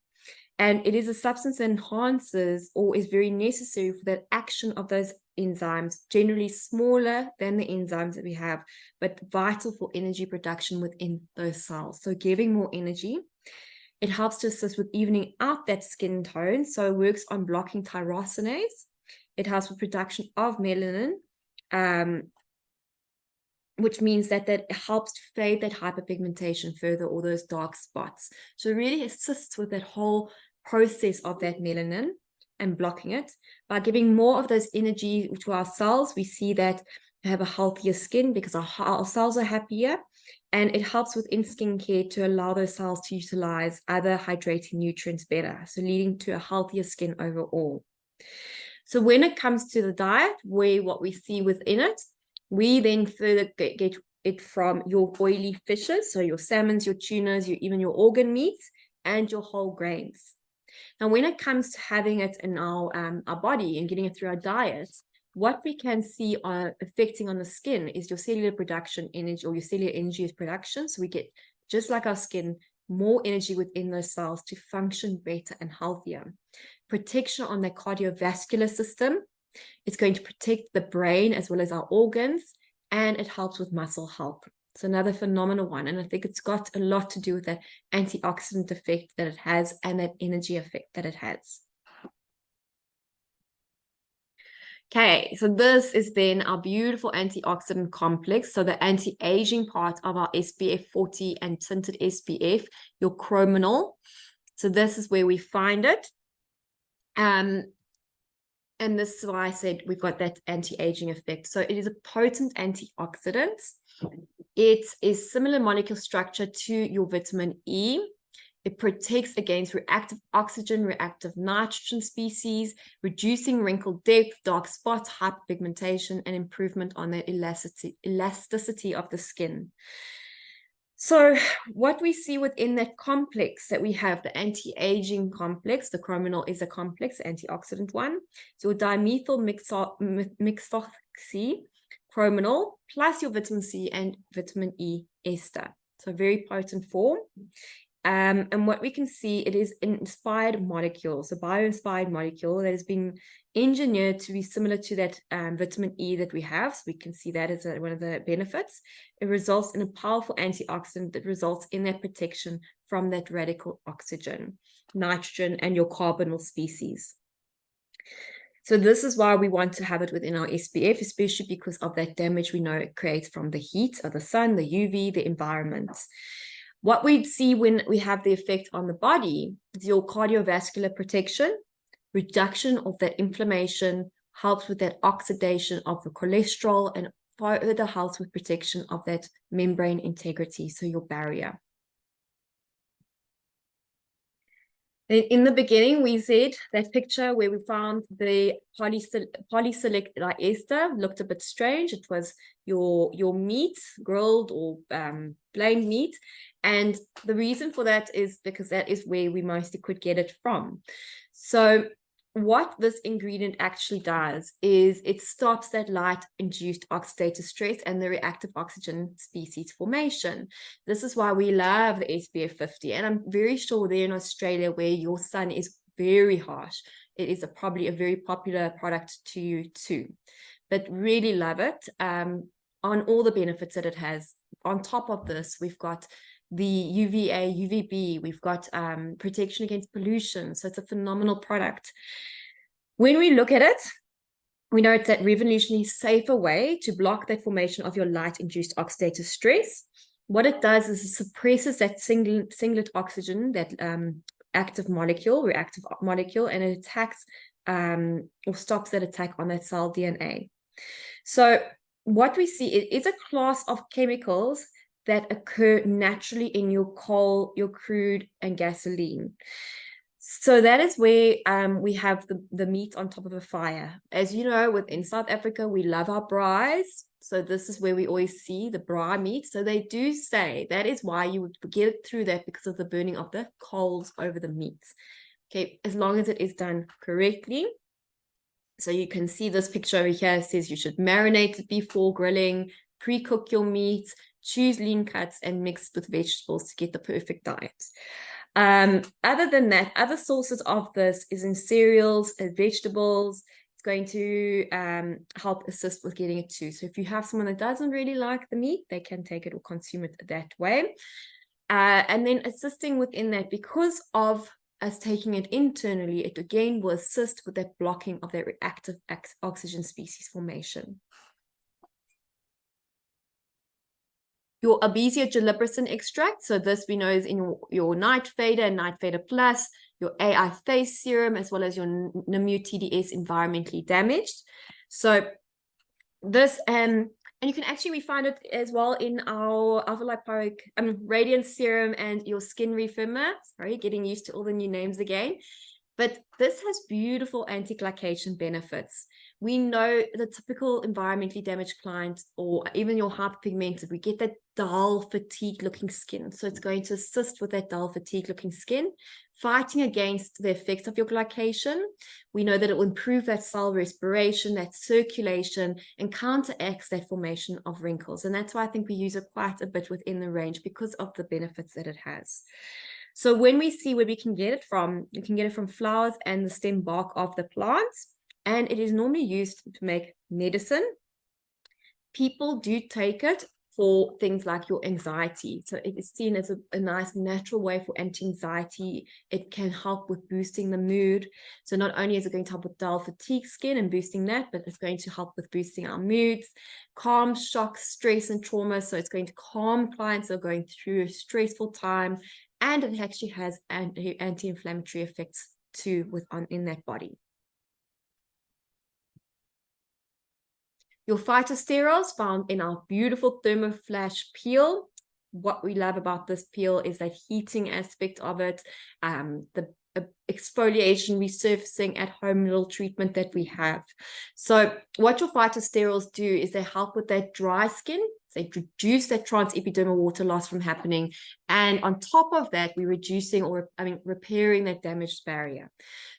and it is a substance that enhances or is very necessary for that action of those enzymes, generally smaller than the enzymes that we have, but vital for energy production within those cells. So giving more energy. It helps to assist with evening out that skin tone. So it works on blocking tyrosinase. It helps with production of melanin, which means that helps to fade that hyperpigmentation further, or those dark spots. So it really assists with that whole process of that melanin and blocking it. By giving more of those energy to our cells, we see that we have a healthier skin because our cells are happier, and it helps within skincare to allow those cells to utilize other hydrating nutrients better, so leading to a healthier skin overall. So when it comes to the diet, what we see within it, we then further get it from your oily fishes, so your salmons, your tunas, even your organ meats, and your whole grains. Now, when it comes to having it in our body and getting it through our diets, what we can see affecting on the skin is your cellular production energy, or your cellular energy is production. So we get, just like our skin, more energy within those cells to function better and healthier. Protection on the cardiovascular system. It's going to protect the brain as well as our organs, and it helps with muscle health. So another phenomenal one, and I think it's got a lot to do with that antioxidant effect that it has and that energy effect that it has. Okay, so this is then our beautiful antioxidant complex. So the anti-aging part of our SPF 40 and tinted SPF, your Chromanol. So this is where we find it. And this is why I said we've got that anti-aging effect. So it is a potent antioxidant. It is similar molecule structure to your vitamin E. It protects against reactive oxygen, reactive nitrogen species, reducing wrinkle depth, dark spots, hyperpigmentation, and improvement on the elasticity of the skin. So what we see within that complex that we have, the anti-aging complex, the Chromanol is a complex, antioxidant one. So dimethyl methoxy Chromanol plus your vitamin C and vitamin E ester. So very potent form. And what we can see, it is an inspired molecule, so bio-inspired molecule that has been engineered to be similar to that vitamin E that we have. So we can see that as one of the benefits. It results in a powerful antioxidant that results in that protection from that radical oxygen, nitrogen, and your carbonyl species. So this is why we want to have it within our SPF, especially because of that damage we know it creates from the heat of the sun, the UV, the environment. What we see when we have the effect on the body is your cardiovascular protection, reduction of that inflammation, helps with that oxidation of the cholesterol, and further helps with protection of that membrane integrity, so your barrier. In the beginning, we said that picture where we found the polycyclic ester looked a bit strange. It was your meat, grilled or plain meat. And the reason for that is because that is where we mostly could get it from. So what this ingredient actually does is it stops that light-induced oxidative stress and the reactive oxygen species formation. This is why we love the SPF 50. And I'm very sure there in Australia, where your sun is very harsh, it is probably a very popular product to you too. But really love it on all the benefits that it has. On top of this, we've got the UVA, UVB, we've got protection against pollution. So it's a phenomenal product. When we look at it, we know it's that revolutionary safer way to block that formation of your light-induced oxidative stress. What it does is it suppresses that singlet oxygen, that reactive molecule, and it attacks or stops that attack on that cell DNA. So what we see is a class of chemicals that occur naturally in your coal, your crude, and gasoline. So that is where we have the meat on top of a fire. As you know, within South Africa, we love our braais. So this is where we always see the braai meat. So they do say that is why you would get it through that, because of the burning of the coals over the meats. Okay, as long as it is done correctly. So you can see this picture over here says you should marinate it before grilling, pre-cook your meat, choose lean cuts, and mix with vegetables to get the perfect diet. Other than that, other sources of this is in cereals and vegetables. It's going to help assist with getting it too. So if you have someone that doesn't really like the meat, they can take it or consume it that way. And then assisting within that, because of us taking it internally, it again will assist with that blocking of that reactive oxygen species formation. Your Albizia Julibrissin extract, so this we know is in your Night Fader and Night Fader Plus, your AI Face Serum, as well as your Nimue TDS environmentally damaged. So this, and you can actually find it as well in our Alpha Lipoic Radiance Serum and your Skin Refirmer. Sorry, getting used to all the new names again. But this has beautiful anti-glycation benefits. We know the typical environmentally damaged client, or even your hyperpigmented, we get that dull, fatigue-looking skin. So it's going to assist with that dull, fatigue-looking skin, fighting against the effects of your glycation. We know that it will improve that cell respiration, that circulation, and counteracts that formation of wrinkles. And that's why I think we use it quite a bit within the range, because of the benefits that it has. So when we see where we can get it from, you can get it from flowers and the stem bark of the plants. And it is normally used to make medicine. People do take it for things like your anxiety. So it is seen as a nice natural way for anti-anxiety. It can help with boosting the mood. So not only is it going to help with dull fatigue skin and boosting that, but it's going to help with boosting our moods, calm shock, stress, and trauma. So it's going to calm clients that are going through a stressful time. And it actually has anti-inflammatory effects too in that body. Your phytosterols found in our beautiful thermoflash peel. What we love about this peel is that heating aspect of it, the exfoliation, resurfacing at home little treatment that we have. So what your phytosterols do is they help with that dry skin. They reduce that transepidermal water loss from happening. And on top of that, we're repairing that damaged barrier.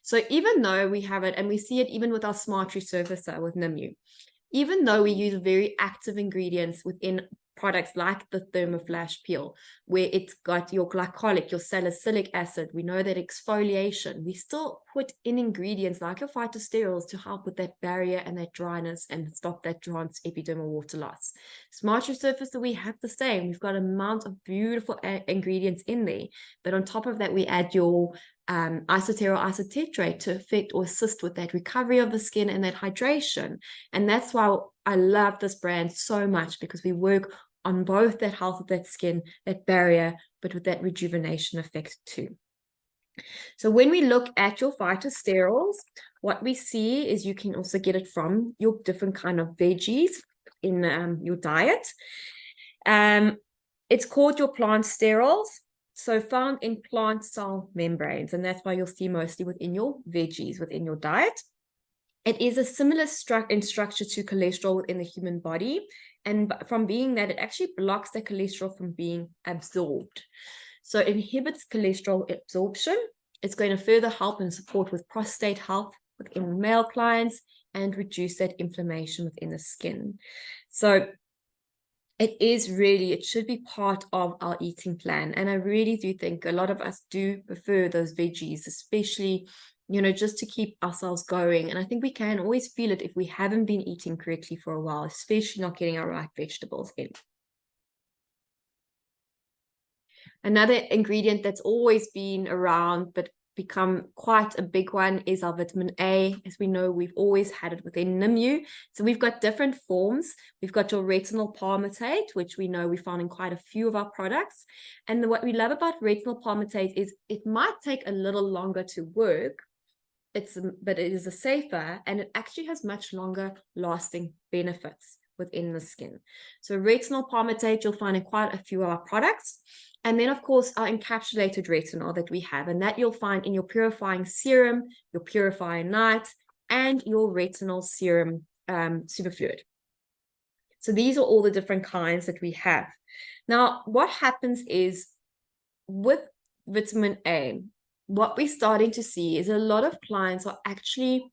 So even though we have it, and we see it even with our Smart Resurfacer with Nimue, even though we use very active ingredients within products like the thermoflash peel, where it's got your glycolic, your salicylic acid, we know that exfoliation, we still put in ingredients like your phytosterols to help with that barrier and that dryness and stop that transepidermal water loss. Smart Resurfacer, we have the same. We've got an amount of beautiful ingredients in there, but on top of that, we add your isoterol isotetrate to affect or assist with that recovery of the skin and that hydration. And that's why I love this brand so much, because we work on both that health of that skin, that barrier, but with that rejuvenation effect too. So when we look at your phytosterols, what we see is you can also get it from your different kind of veggies in your diet. It's called your plant sterols, so found in plant cell membranes, and that's why you'll see mostly within your veggies, within your diet. It is a similar in structure to cholesterol within the human body, and from being that, it actually blocks the cholesterol from being absorbed. So it inhibits cholesterol absorption. It's going to further help and support with prostate health within male clients and reduce that inflammation within the skin. So it should be part of our eating plan. And I really do think a lot of us do prefer those veggies, especially, just to keep ourselves going. And I think we can always feel it if we haven't been eating correctly for a while, especially not getting our right vegetables in. Another ingredient that's always been around, but become quite a big one, is our vitamin A. As we know, we've always had it within Nimue. So we've got different forms. We've got your retinol palmitate, which we know we found in quite a few of our products. And what we love about retinol palmitate is it might take a little longer to work, but it is a safer, and it actually has much longer lasting benefits within the skin. So retinol palmitate you'll find in quite a few of our products. And then, of course, our encapsulated retinol that we have, and that you'll find in your purifying serum, your purifying night, and your retinol serum superfluid. So these are all the different kinds that we have. Now, what happens is with vitamin A, what we're starting to see is a lot of clients are actually,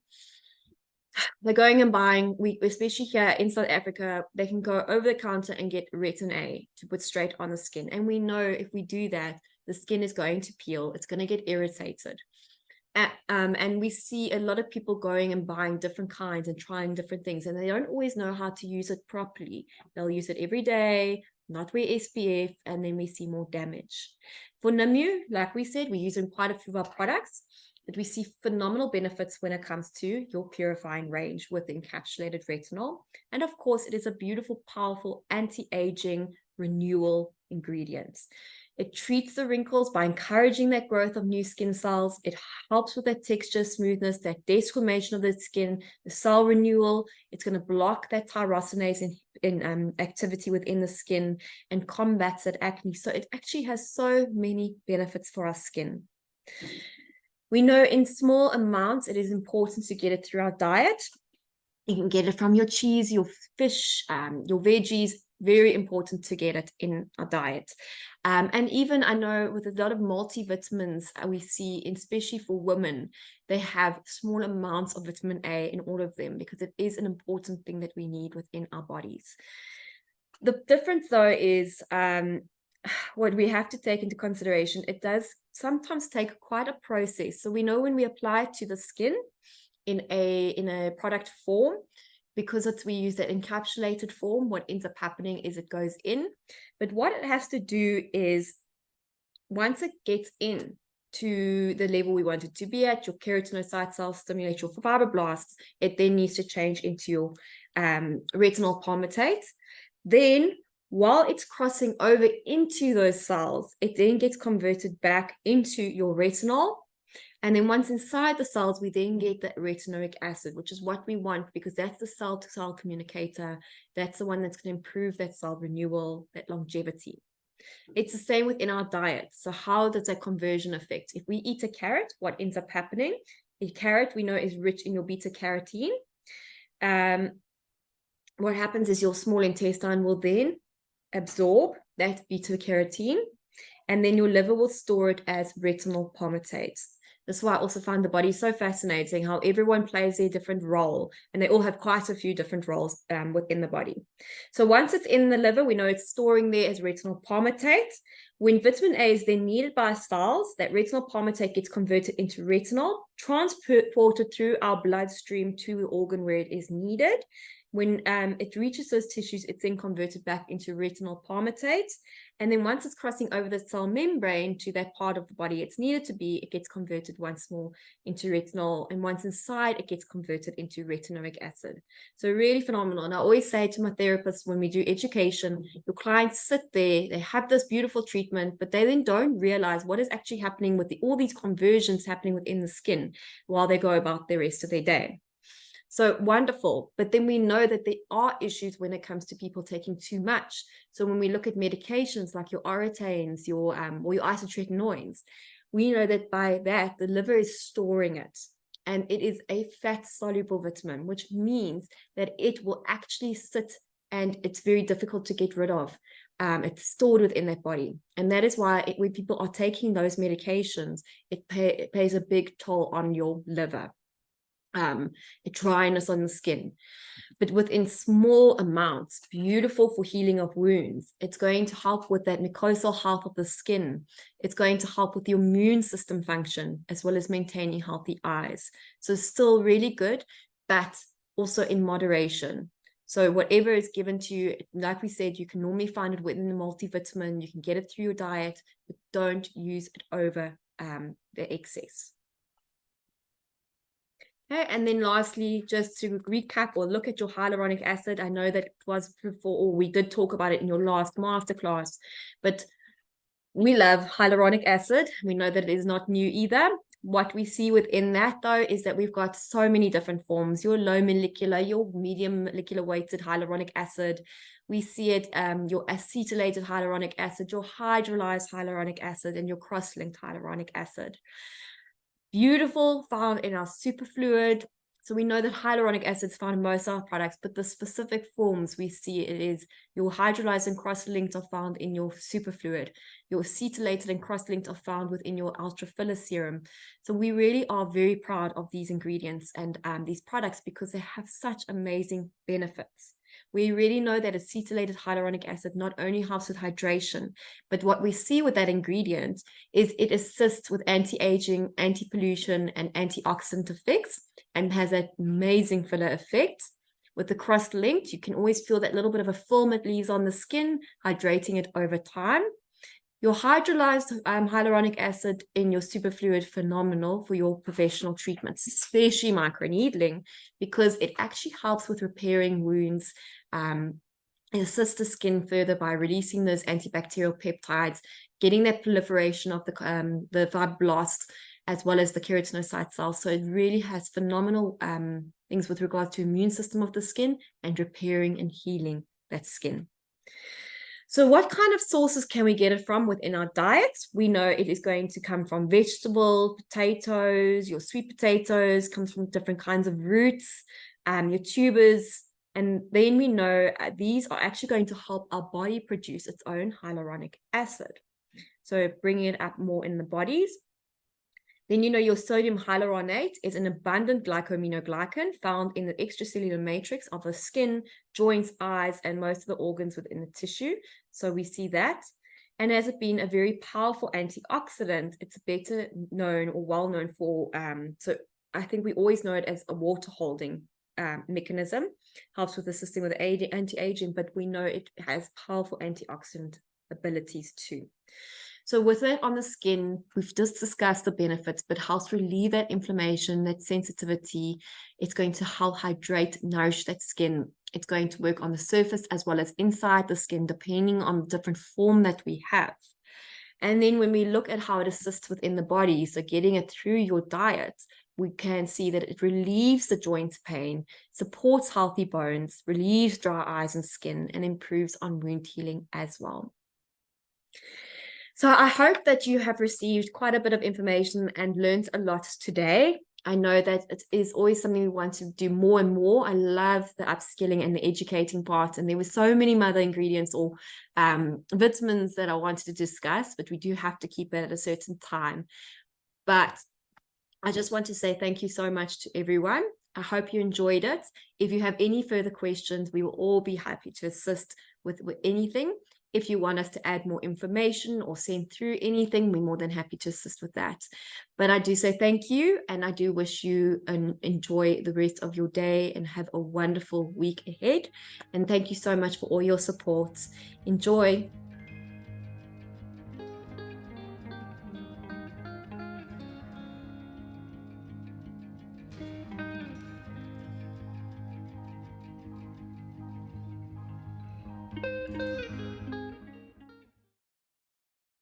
they're going and buying, especially here in South Africa, they can go over the counter and get retin A to put straight on the skin. And we know if we do that, the skin is going to peel, it's going to get irritated. And we see a lot of people going and buying different kinds and trying different things, and they don't always know how to use it properly. They'll use it every day, not wear SPF, and then we see more damage. For Nimue, like we said, we use in quite a few of our products, but we see phenomenal benefits when it comes to your purifying range with encapsulated retinol. And of course, it is a beautiful, powerful anti-aging renewal ingredient. It treats the wrinkles by encouraging that growth of new skin cells. It helps with that texture, smoothness, that desquamation of the skin, the cell renewal. It's going to block that tyrosinase in activity within the skin and combats that acne. So it actually has so many benefits for our skin. We know in small amounts, it is important to get it through our diet. You can get it from your cheese, your fish, your veggies. Very important to get it in our diet. And even I know with a lot of multivitamins we see, especially for women, they have small amounts of vitamin A in all of them because it is an important thing that we need within our bodies. The difference though is what we have to take into consideration, it does sometimes take quite a process. So we know when we apply it to the skin in a product form, because we use that encapsulated form, what ends up happening is it goes in. But what it has to do is, once it gets in to the level we want it to be at, your keratinocyte cells stimulate your fibroblasts, it then needs to change into your retinol palmitate. Then, while it's crossing over into those cells, it then gets converted back into your retinol. And then once inside the cells, we then get the retinoic acid, which is what we want because that's the cell-to-cell communicator. That's the one that's going to improve that cell renewal, that longevity. It's the same within our diet. So how does that conversion affect? If we eat a carrot, what ends up happening? A carrot, we know, is rich in your beta-carotene. What happens is your small intestine will then absorb that beta-carotene, and then your liver will store it as retinol palmitate. That's why I also find the body so fascinating, how everyone plays their different role, and they all have quite a few different roles within the body. So once it's in the liver, we know it's storing there as retinol palmitate. When vitamin A is then needed by cells, that retinol palmitate gets converted into retinol, transported through our bloodstream to the organ where it is needed. When it reaches those tissues, it's then converted back into retinol palmitate. And then once it's crossing over the cell membrane to that part of the body it's needed to be, it gets converted once more into retinol. And once inside, it gets converted into retinoic acid. So really phenomenal. And I always say to my therapists when we do education, your clients sit there, they have this beautiful treatment treatment, but they then don't realize what is actually happening with all these conversions happening within the skin while they go about the rest of their day. So wonderful. But then we know that there are issues when it comes to people taking too much. So when we look at medications like your orotanes, or your isotretinoins, we know that by that, the liver is storing it. And it is a fat-soluble vitamin, which means that it will actually sit and it's very difficult to get rid of. It's stored within that body. And that is why when people are taking those medications, it pays a big toll on your liver. Dryness on the skin, but within small amounts, beautiful for healing of wounds. It's going to help with that mucosal health of the skin. It's going to help with your immune system function, as well as maintaining healthy eyes. So still really good, but also in moderation. So whatever is given to you, like we said, you can normally find it within the multivitamin. You can get it through your diet, but don't use it over the excess. Okay, and then lastly, just to recap or look at your hyaluronic acid. I know that it was before, or we did talk about it in your last masterclass, but we love hyaluronic acid. We know that it is not new either. What we see within that, though, is that we've got so many different forms: your low molecular, your medium molecular weighted hyaluronic acid. We see it, your acetylated hyaluronic acid, your hydrolyzed hyaluronic acid, and your cross-linked hyaluronic acid. Beautiful, found in our superfluid. So we know that hyaluronic acid is found in most of our products, but the specific forms we see, it is your hydrolyzed and cross-linked are found in your superfluid. Your acetylated and cross-linked are found within your ultrafilus serum. So we really are very proud of these ingredients and these products because they have such amazing benefits. We really know that acetylated hyaluronic acid not only helps with hydration, but what we see with that ingredient is it assists with anti-aging, anti-pollution, and antioxidant effects, and has that amazing filler effect. With the cross-linked, you can always feel that little bit of a film it leaves on the skin, hydrating it over time. Your hydrolyzed hyaluronic acid in your superfluid, phenomenal for your professional treatments, especially microneedling, because it actually helps with repairing wounds. It assists the skin further by releasing those antibacterial peptides, getting that proliferation of the fibroblasts, as well as the keratinocyte cells. So it really has phenomenal things with regards to immune system of the skin and repairing and healing that skin. So what kind of sources can we get it from within our diets? We know it is going to come from vegetable, potatoes, your sweet potatoes, comes from different kinds of roots, your tubers. And then we know these are actually going to help our body produce its own hyaluronic acid. So bringing it up more in the bodies. Then you know your sodium hyaluronate is an abundant glycosaminoglycan found in the extracellular matrix of the skin, joints, eyes, and most of the organs within the tissue. So we see that. And has it been a very powerful antioxidant, it's better known or well known for, so I think we always know it as a water holding mechanism, helps with assisting with anti-aging, but we know it has powerful antioxidant abilities too. So with it on the skin, we've just discussed the benefits, but helps relieve that inflammation, that sensitivity. It's going to help hydrate, nourish that skin. It's going to work on the surface as well as inside the skin, depending on the different form that we have. And then when we look at how it assists within the body, so getting it through your diet, we can see that it relieves the joint pain, supports healthy bones, relieves dry eyes and skin, and improves on wound healing as well. So I hope that you have received quite a bit of information and learned a lot today. I know that it is always something we want to do more and more. I love the upskilling and the educating part. And there were so many other ingredients or vitamins that I wanted to discuss, but we do have to keep it at a certain time. But I just want to say thank you so much to everyone. I hope you enjoyed it. If you have any further questions, we will all be happy to assist with anything. If you want us to add more information or send through anything, we're more than happy to assist with that. But I do say thank you, and I do wish you enjoy the rest of your day and have a wonderful week ahead. And thank you so much for all your support. Enjoy.